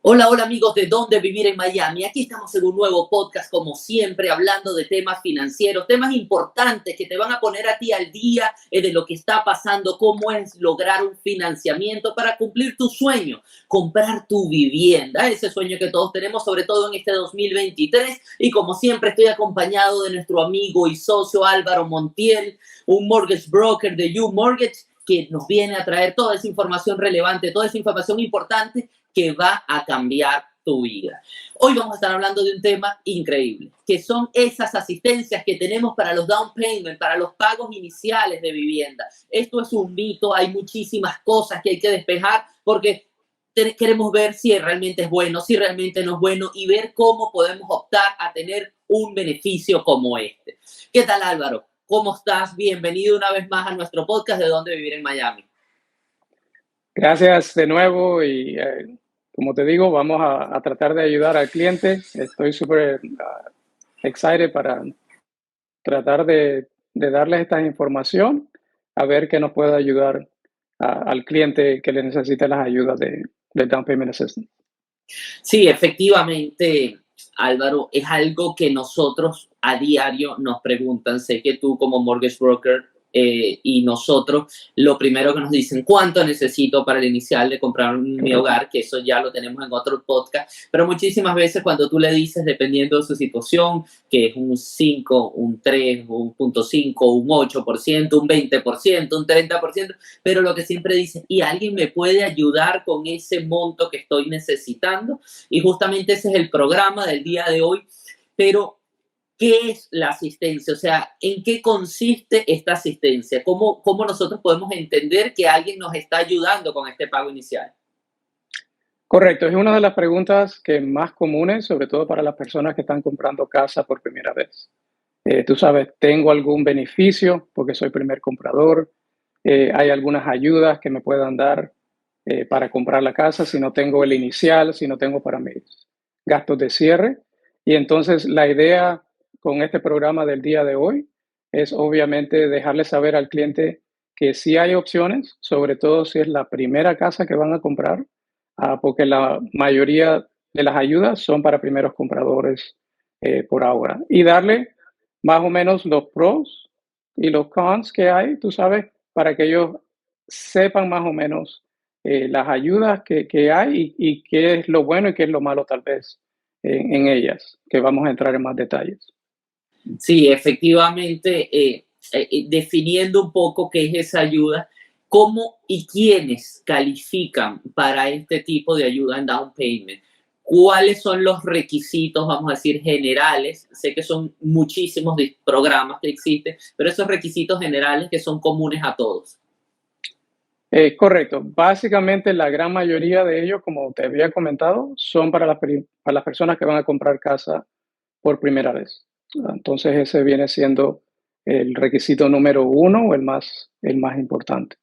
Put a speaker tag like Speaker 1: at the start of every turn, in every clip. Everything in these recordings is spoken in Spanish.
Speaker 1: Hola, hola amigos de Dónde Vivir en Miami. Aquí estamos en un nuevo podcast, como siempre, hablando de temas financieros, temas importantes que te van a poner a ti al día de lo que está pasando, cómo es lograr un financiamiento para cumplir tu sueño, comprar tu vivienda, ese sueño que todos tenemos, sobre todo en este 2023. Y como siempre, estoy acompañado de nuestro amigo y socio Álvaro Montiel, un mortgage broker de You Mortgage, que nos viene a traer toda esa información relevante, toda esa información importante que va a cambiar tu vida. Hoy vamos a estar hablando de un tema increíble, que son esas asistencias que tenemos para los down payments, para los pagos iniciales de vivienda. Esto es un mito, hay muchísimas cosas que hay que despejar porque queremos ver si realmente es bueno, si realmente no es bueno y ver cómo podemos optar a tener un beneficio como este. ¿Qué tal, Álvaro? ¿Cómo estás? Bienvenido una vez más a nuestro podcast de Dónde Vivir en Miami.
Speaker 2: Gracias de nuevo y como te digo, vamos a tratar de ayudar al cliente. Estoy súper excited para tratar de darles esta información, a ver qué nos puede ayudar al cliente que le necesita las ayudas de Down Payment Assistance.
Speaker 1: Sí, efectivamente, Álvaro, es algo que nosotros a diario nos preguntan. Sé que tú como mortgage broker y nosotros, lo primero que nos dicen, ¿cuánto necesito para el inicial de comprar mi hogar? Que eso ya lo tenemos en otro podcast. Pero muchísimas veces cuando tú le dices, dependiendo de su situación, que es un 5, un 3, un 0.5, un 8%, un 20%, un 30%, pero lo que siempre dicen, ¿y alguien me puede ayudar con ese monto que estoy necesitando? Y justamente ese es el programa del día de hoy. Pero, ¿qué es la asistencia? O sea, ¿en qué consiste esta asistencia? ¿Cómo nosotros podemos entender que alguien nos está ayudando con este pago inicial?
Speaker 2: Correcto, es una de las preguntas que más comunes, sobre todo para las personas que están comprando casa por primera vez. Tú sabes, ¿tengo algún beneficio porque soy primer comprador? ¿Hay algunas ayudas que me puedan dar para comprar la casa si no tengo el inicial, si no tengo para mis gastos de cierre? Y entonces la idea con este programa del día de hoy es obviamente dejarle saber al cliente que sí hay opciones, sobre todo si es la primera casa que van a comprar, porque la mayoría de las ayudas son para primeros compradores por ahora. Y darle más o menos los pros y los cons que hay, tú sabes, para que ellos sepan más o menos las ayudas que hay y qué es lo bueno y qué es lo malo tal vez en ellas, que vamos a entrar en más detalles.
Speaker 1: Sí, efectivamente, definiendo un poco qué es esa ayuda, cómo y quiénes califican para este tipo de ayuda en down payment. ¿Cuáles son los requisitos, vamos a decir, generales? Sé que son muchísimos programas que existen, pero esos requisitos generales que son comunes a todos.
Speaker 2: Correcto. Básicamente la gran mayoría de ellos, como te había comentado, son para las personas que van a comprar casa por primera vez. Entonces ese viene siendo el requisito número uno o el más importante.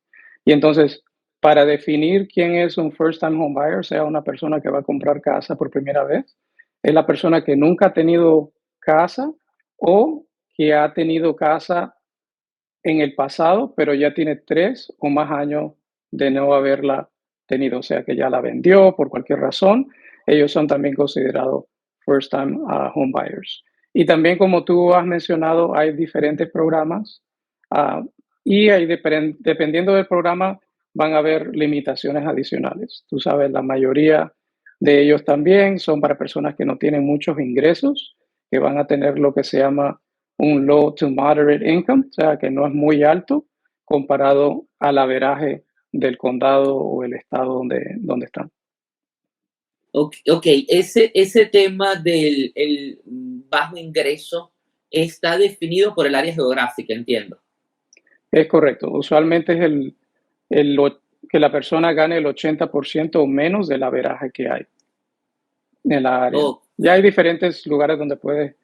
Speaker 2: Y entonces, para definir quién es un first time home buyer, o sea, una persona que va a comprar casa por primera vez, es la persona que nunca ha tenido casa o que ha tenido casa en el pasado, pero ya tiene 3 o más años de no haberla tenido, o sea que ya la vendió por cualquier razón. Ellos son también considerados first time home buyers. Y también, como tú has mencionado, hay diferentes programas y hay dependiendo del programa van a haber limitaciones adicionales. Tú sabes, la mayoría de ellos también son para personas que no tienen muchos ingresos, que van a tener lo que se llama un low to moderate income, o sea que no es muy alto comparado al averaje del condado o el estado donde están.
Speaker 1: Ok, ese tema del bajo ingreso está definido por el área geográfica, entiendo.
Speaker 2: Es correcto. Usualmente es que la persona gane el 80% o menos del averaje que hay en la área.
Speaker 1: Oh,
Speaker 2: Ya hay diferentes lugares donde puedes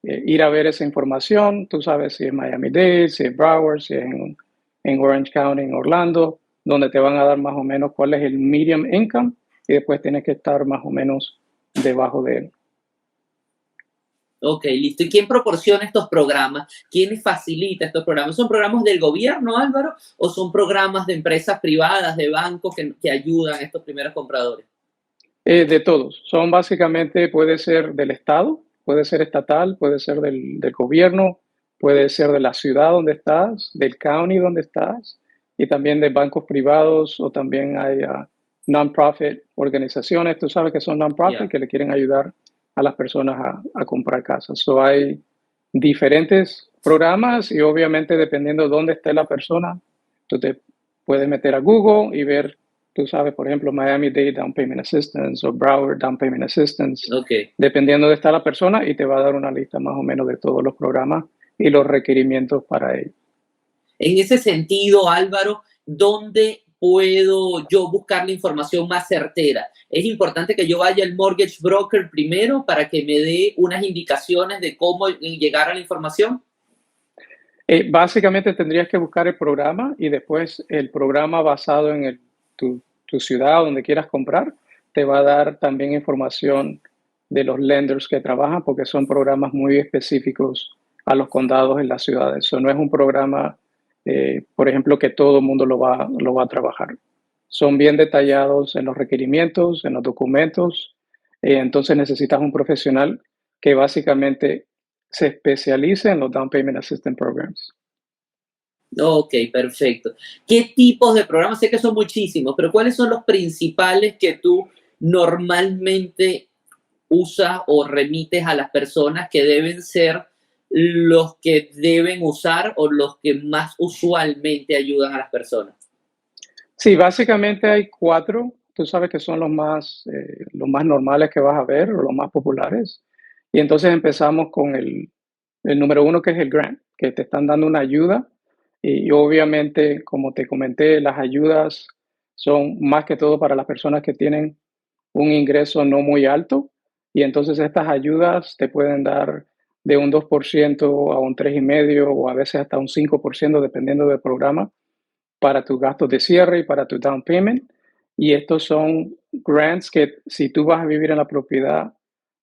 Speaker 2: ir a ver esa información. Tú sabes si es Miami-Dade, si es Broward, si es en Orange County, en Orlando, donde te van a dar más o menos cuál es el medium income y después tienes que estar más o menos debajo de él.
Speaker 1: ok, listo. ¿Y quién proporciona estos programas? ¿Quién facilita estos programas? ¿Son programas del gobierno, Álvaro? ¿O son programas de empresas privadas, de bancos que ayudan a estos primeros compradores?
Speaker 2: De todos. Son básicamente, puede ser del estado, puede ser estatal, puede ser del gobierno, puede ser de la ciudad donde estás, del county donde estás, y también de bancos privados, o también hay non-profit organizaciones, tú sabes que son non-profit,
Speaker 1: Ya.
Speaker 2: que le quieren ayudar a las personas a comprar casas. So hay diferentes programas y obviamente dependiendo de dónde esté la persona, tú te puedes meter a Google y ver, tú sabes, por ejemplo, Miami-Dade Down Payment Assistance o Broward Down Payment Assistance,
Speaker 1: Ok.
Speaker 2: dependiendo de dónde está la persona, y te va a dar una lista más o menos de todos los programas y los requerimientos para ello.
Speaker 1: En ese sentido, Álvaro, ¿dónde puedo yo buscar la información más certera? Es importante que yo vaya al mortgage broker primero para que me dé unas indicaciones de cómo llegar a la información.
Speaker 2: Básicamente tendrías que buscar el programa y después el programa basado en tu ciudad donde quieras comprar te va a dar también información de los lenders que trabajan porque son programas muy específicos a los condados en las ciudades. Eso no es un programa, por ejemplo, que todo el mundo lo va a trabajar. Son bien detallados en los requerimientos, en los documentos. Entonces necesitas un profesional que básicamente se especialice en los Down Payment Assistance Programs.
Speaker 1: Ok, perfecto. ¿Qué tipos de programas? Sé que son muchísimos, pero ¿cuáles son los principales que tú normalmente usas o remites a las personas que deben ser los que deben usar o los que más usualmente ayudan a las personas?
Speaker 2: Sí, básicamente hay cuatro, tú sabes que son los más normales que vas a ver o los más populares. Y entonces empezamos con el número uno, que es el grant, que te están dando una ayuda. Y obviamente, como te comenté, las ayudas son más que todo para las personas que tienen un ingreso no muy alto. Y entonces estas ayudas te pueden dar de un 2% a un 3,5% o a veces hasta un 5% dependiendo del programa para tus gastos de cierre y para tu down payment. Y estos son grants que si tú vas a vivir en la propiedad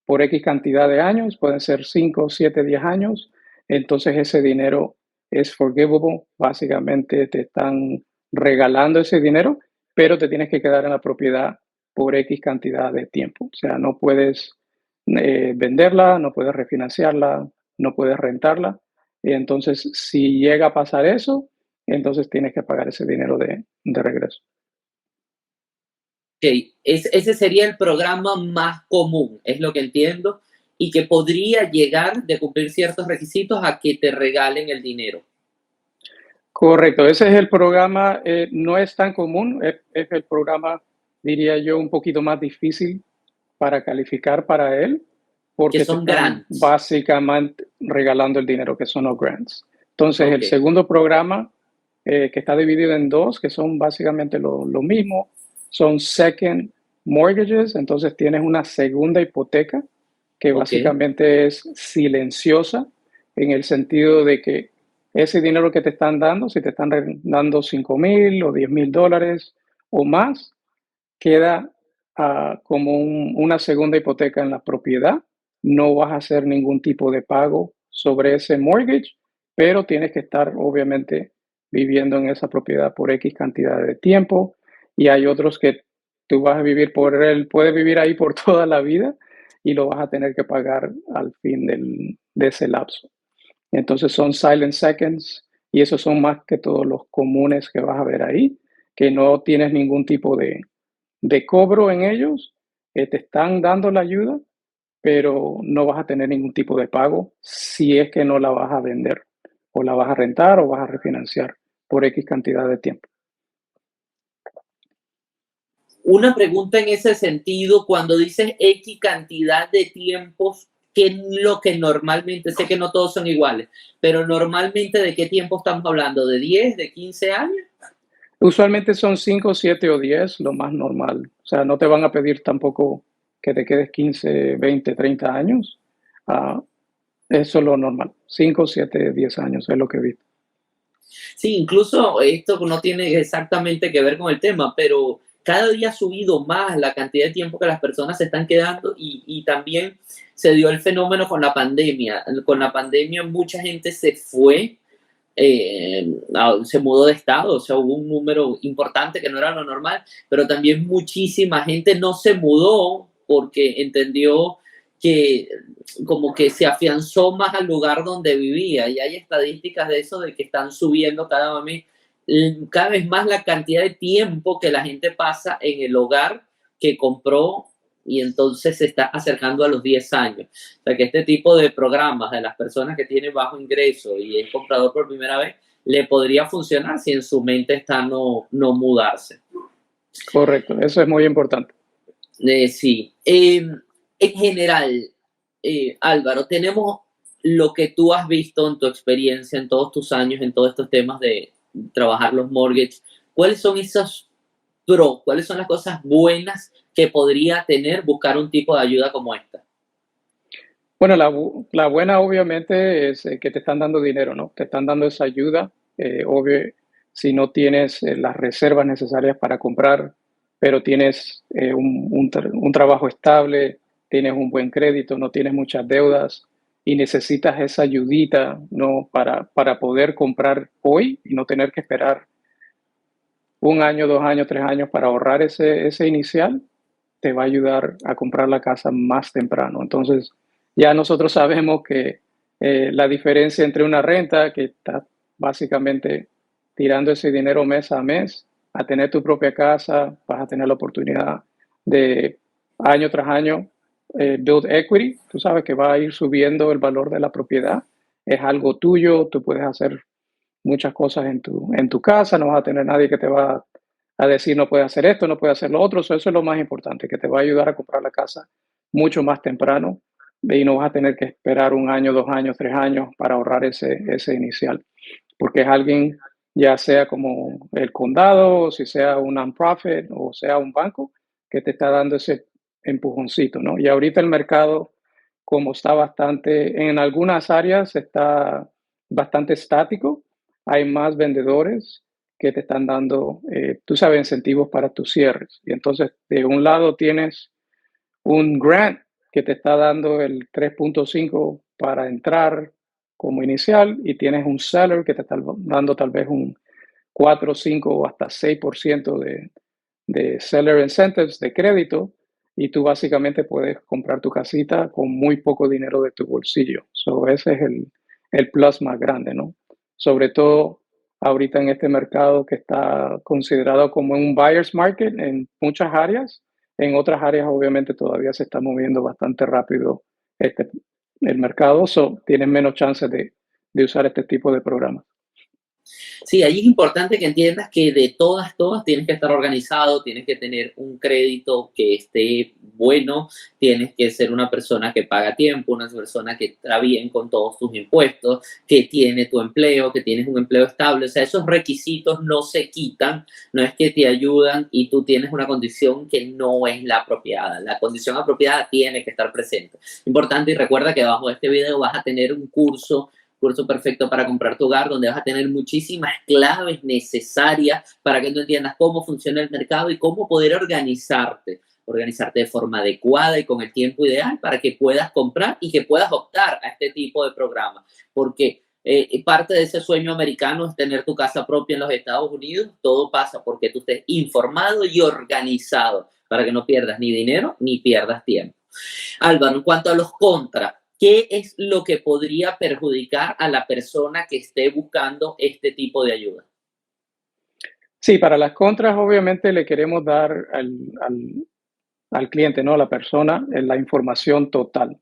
Speaker 2: por X cantidad de años, pueden ser 5, 7, 10 años, entonces ese dinero es forgivable. Básicamente te están regalando ese dinero, pero te tienes que quedar en la propiedad por X cantidad de tiempo. O sea, no puedes venderla, no puedes refinanciarla, no puedes rentarla. Y entonces, si llega a pasar eso, entonces tienes que pagar ese dinero de regreso.
Speaker 1: Ok, ese sería el programa más común, es lo que entiendo, y que podría llegar de cumplir ciertos requisitos a que te regalen el dinero.
Speaker 2: Correcto, ese es el programa, no es tan común, es el programa, diría yo, un poquito más difícil para calificar para él,
Speaker 1: Que
Speaker 2: porque te
Speaker 1: son
Speaker 2: están
Speaker 1: grants.
Speaker 2: básicamente regalando el dinero, que son los grants. Entonces,
Speaker 1: Ok,
Speaker 2: el segundo programa, que está dividido en dos, que son básicamente lo mismo, son second mortgages, entonces tienes una segunda hipoteca que
Speaker 1: ok,
Speaker 2: básicamente es silenciosa en el sentido de que ese dinero que te están dando, si te están dando 5,000 o 10,000 dólares o más, queda como una segunda hipoteca en la propiedad. No vas a hacer ningún tipo de pago sobre ese mortgage, pero tienes que estar obviamente viviendo en esa propiedad por X cantidad de tiempo. Y hay otros que tú vas a vivir por él, puedes vivir ahí por toda la vida y lo vas a tener que pagar al fin de ese lapso. Entonces son silent seconds y esos son más que todos los comunes que vas a ver ahí, que no tienes ningún tipo de cobro en ellos, te están dando la ayuda, pero no vas a tener ningún tipo de pago si es que no la vas a vender o la vas a rentar o vas a refinanciar por X cantidad de tiempo.
Speaker 1: una pregunta en ese sentido, cuando dices X cantidad de tiempos, ¿qué es lo que normalmente, sé que no todos son iguales, pero normalmente de qué tiempo estamos hablando? ¿De 10, de 15 años?
Speaker 2: Usualmente son 5, 7 o 10, lo más normal. O sea, no te van a pedir tampoco que te quedes 15, 20, 30 años. Uh, Eso es lo normal. 5, 7, 10 años es lo que vi.
Speaker 1: Sí, incluso esto no tiene exactamente que ver con el tema, pero cada día ha subido más la cantidad de tiempo que las personas se están quedando y también se dio el fenómeno con la pandemia. Con la pandemia mucha gente se fue se mudó de estado, o sea, hubo un número importante que no era lo normal, pero también muchísima gente no se mudó porque entendió que como que se afianzó más al lugar donde vivía y hay estadísticas de eso de que están subiendo cada vez más la cantidad de tiempo que la gente pasa en el hogar que compró y entonces se está acercando a los 10 años. O sea que este tipo de programas de las personas que tienen bajo ingreso y es comprador por primera vez, le podría funcionar si en su mente está no mudarse.
Speaker 2: Correcto, eso es muy importante.
Speaker 1: Sí. En general, Álvaro, tenemos lo que tú has visto en tu experiencia, en todos tus años, en todos estos temas de trabajar los mortgages. ¿Cuáles son esos pros? ¿Cuáles son las cosas buenas que podría tener buscar un tipo de ayuda como esta?
Speaker 2: Bueno, la buena obviamente es que te están dando dinero, ¿no? Te están dando esa ayuda. Obvio, si no tienes las reservas necesarias para comprar, pero tienes un trabajo estable, tienes un buen crédito, no tienes muchas deudas y necesitas esa ayudita, ¿no? Para poder comprar hoy y no tener que esperar un año, 2 años, 3 años para ahorrar ese inicial, te va a ayudar a comprar la casa más temprano. Entonces, ya nosotros sabemos que la diferencia entre una renta que está básicamente tirando ese dinero mes a mes, a tener tu propia casa, vas a tener la oportunidad de año tras año build equity. Tú sabes que va a ir subiendo el valor de la propiedad. Es algo tuyo, tú puedes hacer muchas cosas en tu casa, no vas a tener nadie que te va a decir no puedes hacer esto, no puedes hacer lo otro. Eso es lo más importante, que te va a ayudar a comprar la casa mucho más temprano y no vas a tener que esperar un año, 2 años, 3 años para ahorrar ese inicial, porque es alguien, ya sea como el condado, o si sea un non-profit o sea un banco, que te está dando ese empujoncito, ¿no? Y ahorita el mercado, como está en algunas áreas está bastante estático, hay más vendedores que te están dando, tú sabes, incentivos para tus cierres. Y entonces, de un lado tienes un grant que te está dando el 3.5 para entrar como inicial y tienes un seller que te está dando tal vez un 4, 5 o hasta 6% de seller incentives de crédito y tú básicamente puedes comprar tu casita con muy poco dinero de tu bolsillo. So, ese es el plus más grande, ¿no? Sobre todo ahorita en este mercado que está considerado como un buyer's market en muchas áreas. En otras áreas obviamente todavía se está moviendo bastante rápido este, el mercado, so tienes menos chances de usar este tipo de programas.
Speaker 1: Sí, ahí es importante que entiendas que de todas tienes que estar organizado, tienes que tener un crédito que esté bueno, tienes que ser una persona que paga a tiempo, una persona que está bien con todos tus impuestos, que tiene tu empleo, que tienes un empleo estable. O sea, esos requisitos no se quitan, no es que te ayudan y tú tienes una condición que no es la apropiada. La condición apropiada tiene que estar presente. Importante y recuerda que bajo este video vas a tener un curso perfecto para comprar tu hogar, donde vas a tener muchísimas claves necesarias para que tú entiendas cómo funciona el mercado y cómo poder organizarte de forma adecuada y con el tiempo ideal para que puedas comprar y que puedas optar a este tipo de programas. Porque parte de ese sueño americano es tener tu casa propia en los Estados Unidos. Todo pasa porque tú estés informado y organizado para que no pierdas ni dinero ni pierdas tiempo. Álvaro, en cuanto a los contras, ¿qué es lo que podría perjudicar a la persona que esté buscando este tipo de ayuda?
Speaker 2: Sí, para las contras obviamente le queremos dar al cliente, ¿no? A la persona, la información total.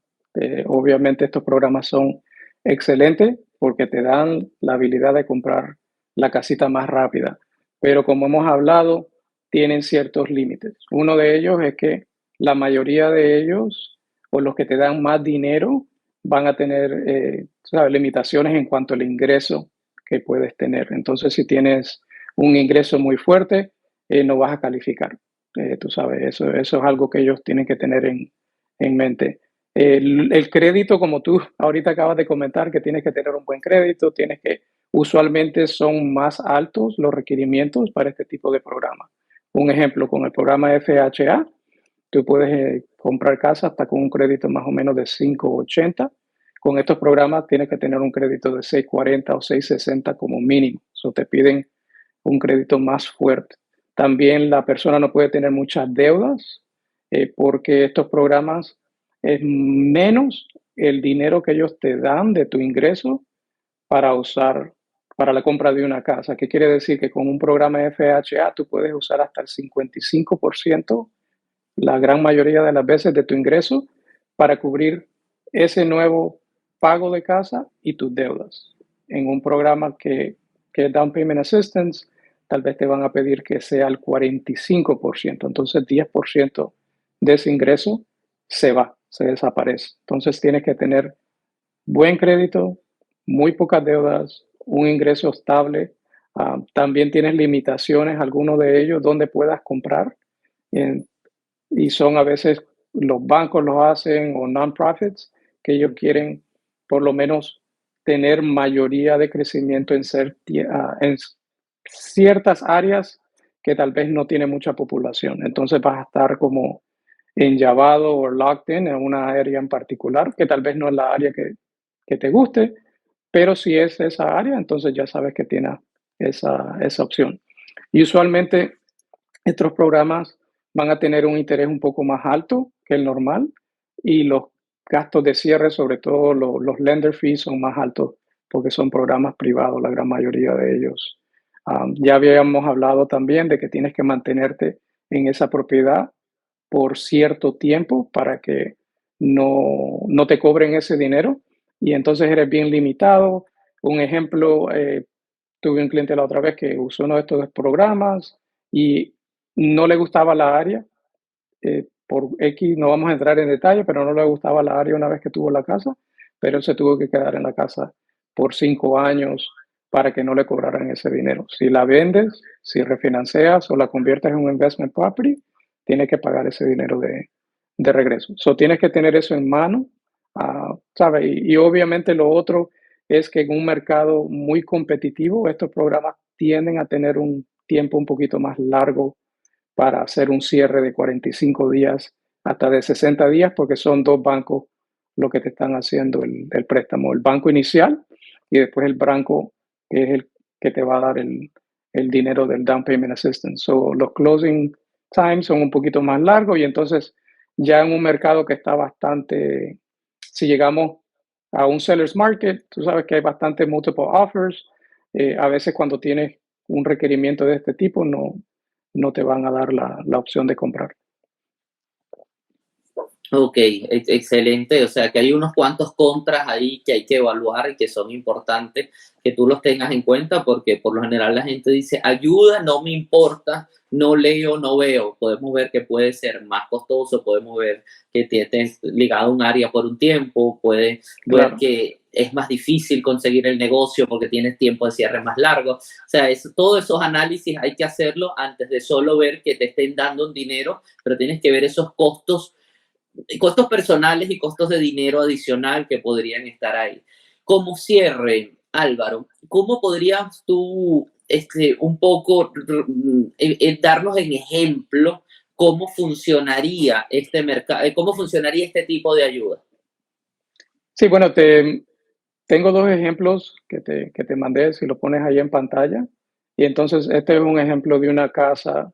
Speaker 2: Obviamente estos programas son excelentes porque te dan la habilidad de comprar la casita más rápida, pero como hemos hablado, tienen ciertos límites. Uno de ellos es que la mayoría de ellos, o los que te dan más dinero, van a tener ¿sabes? Limitaciones en cuanto al ingreso que puedes tener. Entonces, si tienes un ingreso muy fuerte, no vas a calificar. Tú sabes, eso es algo que ellos tienen que tener en mente. El crédito, como tú ahorita acabas de comentar, que tienes que tener un buen crédito, usualmente son más altos los requerimientos para este tipo de programa. Un ejemplo, con el programa FHA, tú puedes comprar casa hasta con un crédito más o menos de 580, con estos programas tienes que tener un crédito de 640 o 660 como mínimo. So te piden un crédito más fuerte. También la persona no puede tener muchas deudas porque estos programas es menos el dinero que ellos te dan de tu ingreso para usar para la compra de una casa. ¿Qué quiere decir? Que con un programa FHA tú puedes usar hasta el 55%, la gran mayoría de las veces, de tu ingreso para cubrir ese nuevo pago de casa y tus deudas. En un programa que es Down Payment Assistance, tal vez te van a pedir que sea el 45%. Entonces 10% de ese ingreso se desaparece. Entonces tienes que tener buen crédito, muy pocas deudas, un ingreso estable. También tienes limitaciones, algunos de ellos, donde puedas comprar. Y son a veces los bancos lo hacen o non-profits que ellos quieren por lo menos tener mayoría de crecimiento en ciertas áreas que tal vez no tiene mucha población. Entonces vas a estar como enllavado o locked in una área en particular, que tal vez no es la área que te guste, pero si es esa área, entonces ya sabes que tiene esa opción. Y usualmente estos programas van a tener un interés un poco más alto que el normal y los gastos de cierre, sobre todo los lender fees, son más altos porque son programas privados, la gran mayoría de ellos. Ya habíamos hablado también de que tienes que mantenerte en esa propiedad por cierto tiempo para que no te cobren ese dinero y entonces eres bien limitado. Un ejemplo, tuve un cliente la otra vez que usó uno de estos programas y no le gustaba la área, por X, no vamos a entrar en detalle, pero no le gustaba la área una vez que tuvo la casa, pero él se tuvo que quedar en la casa por 5 años para que no le cobraran ese dinero. Si la vendes, si refinancias o la conviertes en un investment property, tienes que pagar ese dinero de regreso. So, tienes que tener eso en mano, ¿sabes? Y obviamente lo otro es que en un mercado muy competitivo, estos programas tienden a tener un tiempo un poquito más largo para hacer un cierre de 45 días hasta de 60 días, porque son dos bancos lo que te están haciendo el préstamo, el banco inicial y después el banco que es el que te va a dar el dinero del down payment assistance. So, los closing times son un poquito más largos y entonces ya en un mercado que está bastante, si llegamos a un seller's market, tú sabes que hay bastante multiple offers, a veces cuando tienes un requerimiento de este tipo no te van a dar la opción de comprar.
Speaker 1: Ok, excelente. O sea, que hay unos cuantos contras ahí que hay que evaluar y que son importantes que tú los tengas en cuenta porque por lo general la gente dice, ayuda, no me importa, no leo, no veo. Podemos ver que puede ser más costoso, podemos ver que estés ligado a un área por un tiempo, puedes ver
Speaker 2: Claro,
Speaker 1: que es más difícil conseguir el negocio porque tienes tiempo de cierre más largo. O sea, todos esos análisis hay que hacerlo antes de solo ver que te estén dando un dinero, pero tienes que ver esos costos personales y costos de dinero adicional que podrían estar ahí. Como cierre, Álvaro, ¿cómo podrías tú un poco darnos en ejemplo cómo funcionaría este mercado, cómo funcionaría este tipo de ayuda?
Speaker 2: sí, bueno, tengo dos ejemplos que te mandé, si lo pones ahí en pantalla. Y entonces este es un ejemplo de una casa,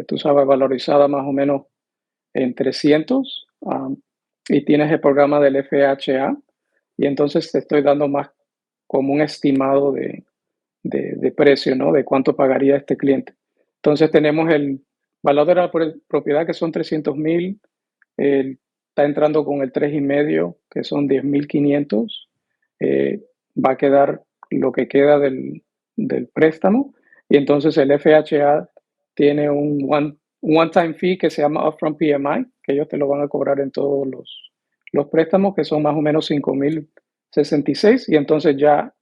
Speaker 2: tú sabes, valorizada más o menos en 300, y tienes el programa del FHA y entonces te estoy dando más como un estimado de precio, ¿no? De cuánto pagaría este cliente. Entonces tenemos el valor de la propiedad que son 300,000, está entrando con el 3,5 que son 10,500, va a quedar lo que queda del préstamo y entonces el FHA tiene un one-time fee que se llama Upfront PMI, que ellos te lo van a cobrar en todos los préstamos, que son más o menos 5,066 y entonces ya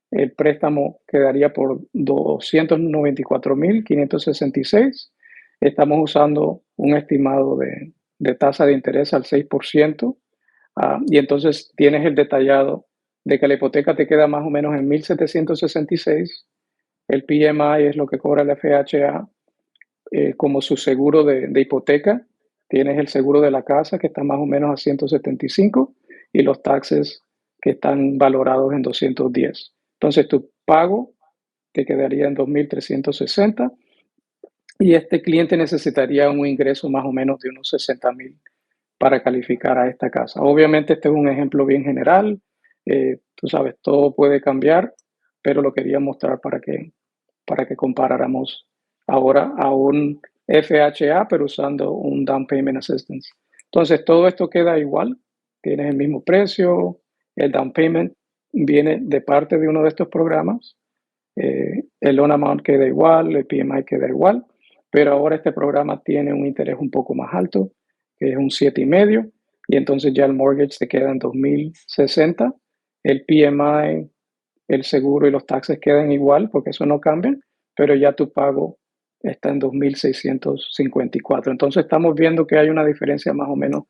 Speaker 2: el préstamo quedaría por 294,566. Estamos usando un estimado de tasa de interés al 6%, y entonces tienes el detallado de que la hipoteca te queda más o menos en 1,766. El PMI es lo que cobra el FHA como su seguro de hipoteca. Tienes el seguro de la casa que está más o menos a 175 y los taxes que están valorados en 210. Entonces tu pago te quedaría en 2.360 y este cliente necesitaría un ingreso más o menos de unos 60,000 para calificar a esta casa. Obviamente este es un ejemplo bien general, tú sabes, todo puede cambiar, pero lo quería mostrar para que comparáramos ahora a un FHA, pero usando un Down Payment Assistance. Entonces todo esto queda igual, tienes el mismo precio, el Down Payment viene de parte de uno de estos programas, el loan amount queda igual, el PMI queda igual, pero ahora este programa tiene un interés un poco más alto, que es un 7,5, y entonces ya el mortgage se queda en 2.060, el PMI, el seguro y los taxes quedan igual porque eso no cambia, pero ya tu pago está en 2.654. Entonces estamos viendo que hay una diferencia más o menos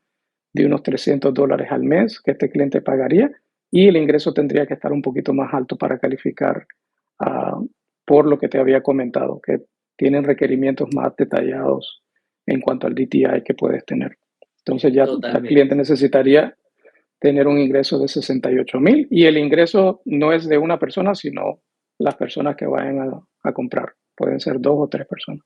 Speaker 2: de unos $300 al mes que este cliente pagaría y el ingreso tendría que estar un poquito más alto para calificar por lo que te había comentado, que tienen requerimientos más detallados en cuanto al DTI que puedes tener. Entonces ya el cliente necesitaría tener un ingreso de 68,000 y el ingreso no es de una persona, sino las personas que vayan a comprar. Pueden ser 2 o 3 personas.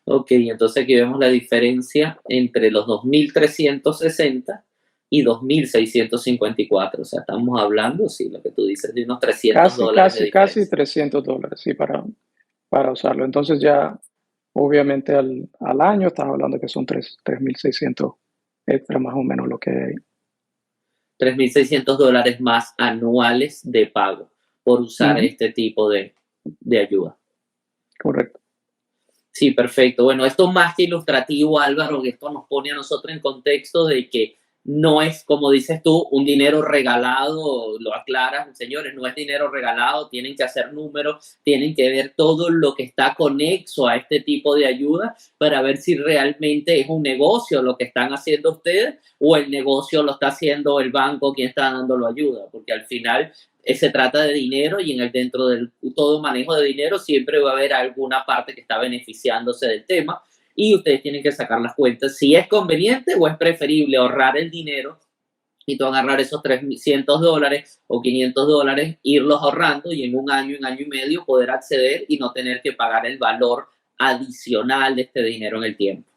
Speaker 1: Ok, entonces aquí vemos la diferencia entre los 2.360 y 2.654. O sea, estamos hablando, sí, lo que tú dices, de unos $300.
Speaker 2: Casi $300, sí, para usarlo. Entonces ya, obviamente, al año estás hablando que son 3.600 extra más o menos lo que hay.
Speaker 1: $3.600 más anuales de pago por usar este tipo de ayuda.
Speaker 2: Correcto.
Speaker 1: Sí, perfecto. Bueno, esto más que ilustrativo, Álvaro, que esto nos pone a nosotros en contexto de que no es, como dices tú, un dinero regalado, lo aclaras, señores, no es dinero regalado, tienen que hacer números, tienen que ver todo lo que está conexo a este tipo de ayuda para ver si realmente es un negocio lo que están haciendo ustedes o el negocio lo está haciendo el banco quien está dando la ayuda, porque al final se trata de dinero y dentro del todo manejo de dinero siempre va a haber alguna parte que está beneficiándose del tema y ustedes tienen que sacar las cuentas si es conveniente o es preferible ahorrar el dinero y tú agarrar esos $300 o $500, irlos ahorrando y en un año y medio poder acceder y no tener que pagar el valor adicional de este dinero en el tiempo.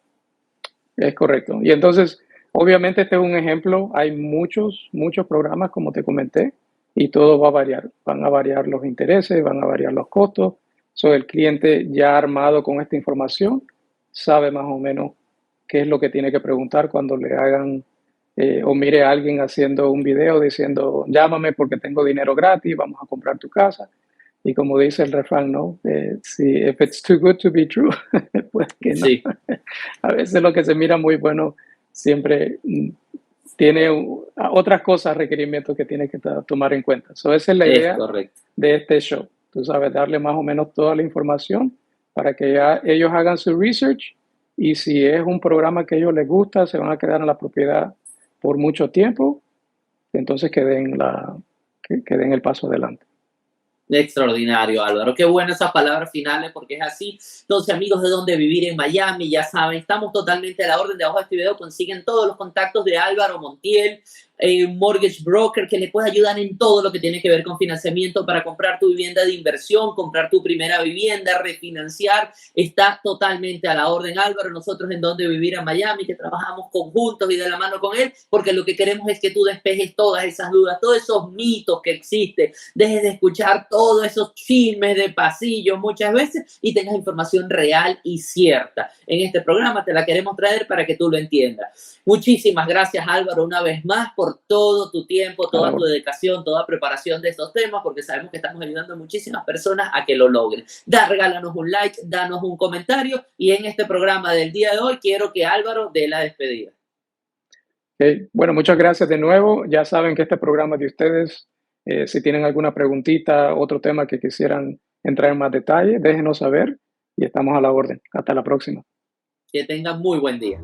Speaker 2: Es correcto. Y entonces, obviamente este es un ejemplo, hay muchos programas como te comenté, y todo va a variar. Van a variar los intereses, van a variar los costos. El cliente ya armado con esta información sabe más o menos qué es lo que tiene que preguntar cuando le hagan o mire a alguien haciendo un video diciendo, llámame porque tengo dinero gratis, vamos a comprar tu casa. Y como dice el refrán, ¿no? If it's too good to be true, pues que no. Sí. A veces lo que se mira muy bueno siempre tiene otras cosas, requerimientos que tiene que tomar en cuenta. Esa es la idea de este show. Tú sabes, darle más o menos toda la información para que ya ellos hagan su research y si es un programa que a ellos les gusta, se van a quedar en la propiedad por mucho tiempo, entonces que den el paso adelante.
Speaker 1: Extraordinario, Álvaro. Qué bueno esas palabras finales porque es así. Entonces, amigos de Dónde Vivir en Miami, ya saben, estamos totalmente a la orden. De abajo de este video consiguen todos los contactos de Álvaro Montiel, mortgage broker que le puede ayudar en todo lo que tiene que ver con financiamiento para comprar tu vivienda de inversión, comprar tu primera vivienda, refinanciar. Está totalmente a la orden, Álvaro. Nosotros en Dónde Vivir en Miami, que trabajamos conjuntos y de la mano con él, porque lo que queremos es que tú despejes todas esas dudas, todos esos mitos que existen, dejes de escuchar todos esos chismes de pasillo muchas veces y tengas información real y cierta. En este programa te la queremos traer para que tú lo entiendas. Muchísimas gracias, Álvaro, una vez más por todo tu tiempo, toda tu dedicación, toda preparación de estos temas, porque sabemos que estamos ayudando a muchísimas personas a que lo logren. Regálanos un like, danos un comentario y en este programa del día de hoy quiero que Álvaro dé la despedida.
Speaker 2: Bueno, muchas gracias de nuevo. Ya saben que este programa de ustedes, si tienen alguna preguntita, otro tema que quisieran entrar en más detalle, déjenos saber y estamos a la orden. Hasta la próxima.
Speaker 1: Que tengan muy buen día.